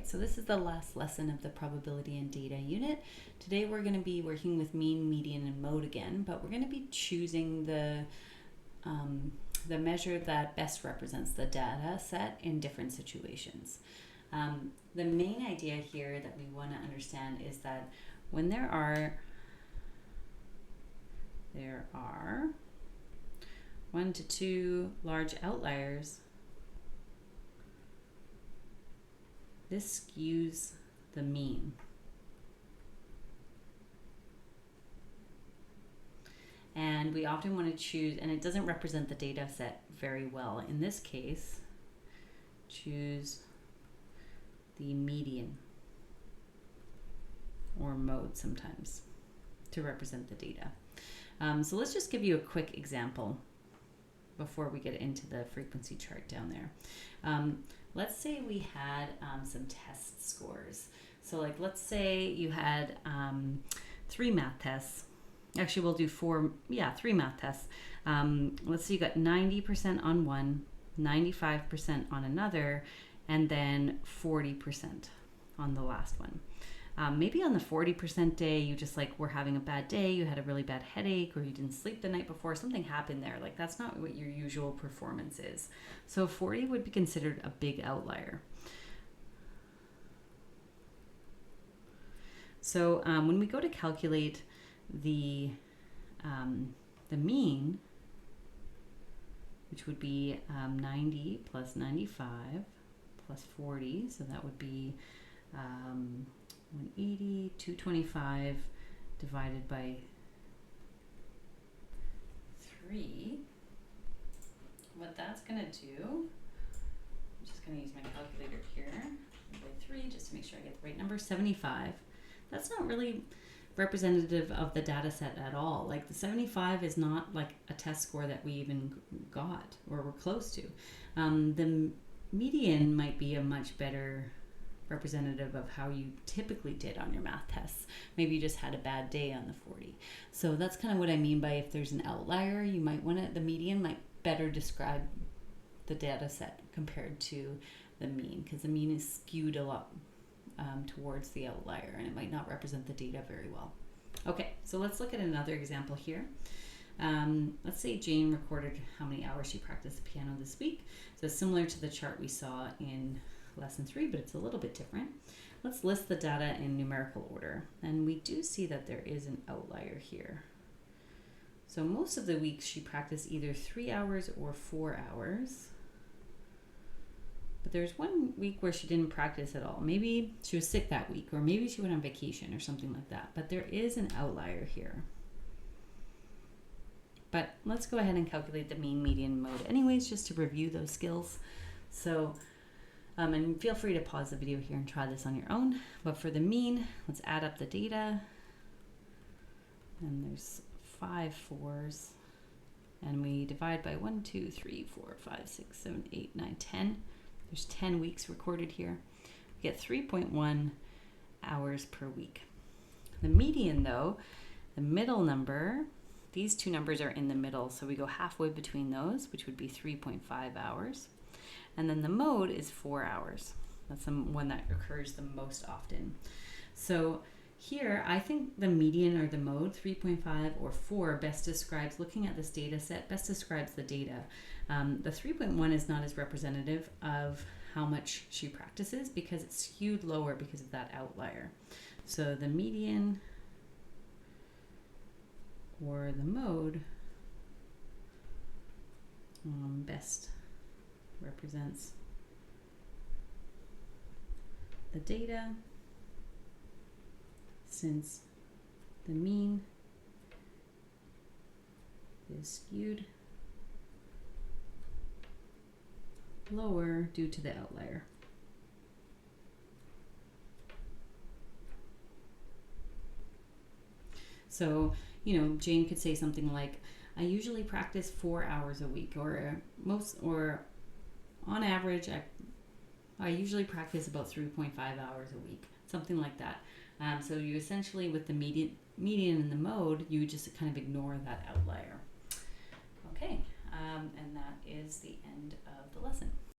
right, so this is the last lesson of the probability and data unit. Today we're going to be working with mean, median, and mode again, but we're going to be choosing the measure that best represents the data set in different situations. The main idea here that we want to understand is that when there are 1 to 2 large outliers, this skews the mean. And we often want to choose, and it doesn't represent the data set very well. In this case, choose the median or mode sometimes to represent the data. So let's just give you a quick example before we get into the frequency chart down there. Let's say we had some test scores. So like, let's say you had 3 math tests. Actually, we'll do 3 math tests. Let's say you got 90% on one, 95% on another, and then 40% on the last one. Maybe on the 40% day, you just were having a bad day, you had a really bad headache, or you didn't sleep the night before, something happened there. Like, that's not what your usual performance is. So 40 would be considered a big outlier. So when we go to calculate the mean, which would be 90 plus 95 plus 40, so that would be 180, 225 divided by 3. What that's going to do, I'm just going to use my calculator here, by 3 just to make sure I get the right number, 75. That's not really representative of the data set at all. Like, the 75 is not like a test score that we even got or were close to. The median might be a much better representative of how you typically did on your math tests. Maybe you just had a bad day on the 40. So that's kind of what I mean by, if there's an outlier, you might want to, the median might better describe the data set compared to the mean, because the mean is skewed a lot towards the outlier, and it might not represent the data very well. Okay, so let's look at another example here. Let's say Jane recorded how many hours she practiced the piano this week. So similar to the chart we saw in lesson 3, but it's a little bit different. Let's list the data in numerical order, and we do see that there is an outlier here. So most of the week she practiced either 3 hours or 4 hours. But there's one week where she didn't practice at all. Maybe she was sick that week, or maybe she went on vacation or something like that. But there is an outlier here. But let's go ahead and calculate the mean, median, mode anyways, just to review those skills. So, and feel free to pause the video here and try this on your own. But for the mean, let's add up the data. And there's 5 4s. And we divide by 1, 2, 3, 4, 5, 6, 7, 8, 9, 10. There's 10 weeks recorded here. We get 3.1 hours per week. The median, though, the middle number, these two numbers are in the middle, so we go halfway between those, which would be 3.5 hours. And then the mode is 4 hours. That's the one that occurs the most often. So here, I think the median or the mode, 3.5 or 4, best describes, looking at this data set, best describes the data. The 3.1 is not as representative of how much she practices, because it's skewed lower because of that outlier. So the median or the mode best represents the data, since the mean is skewed lower due to the outlier. So, Jane could say something like, I usually practice 4 hours a week, or on average, I usually practice about 3.5 hours a week, something like that. So you essentially, with the median and the mode, you just kind of ignore that outlier. Okay, and that is the end of the lesson.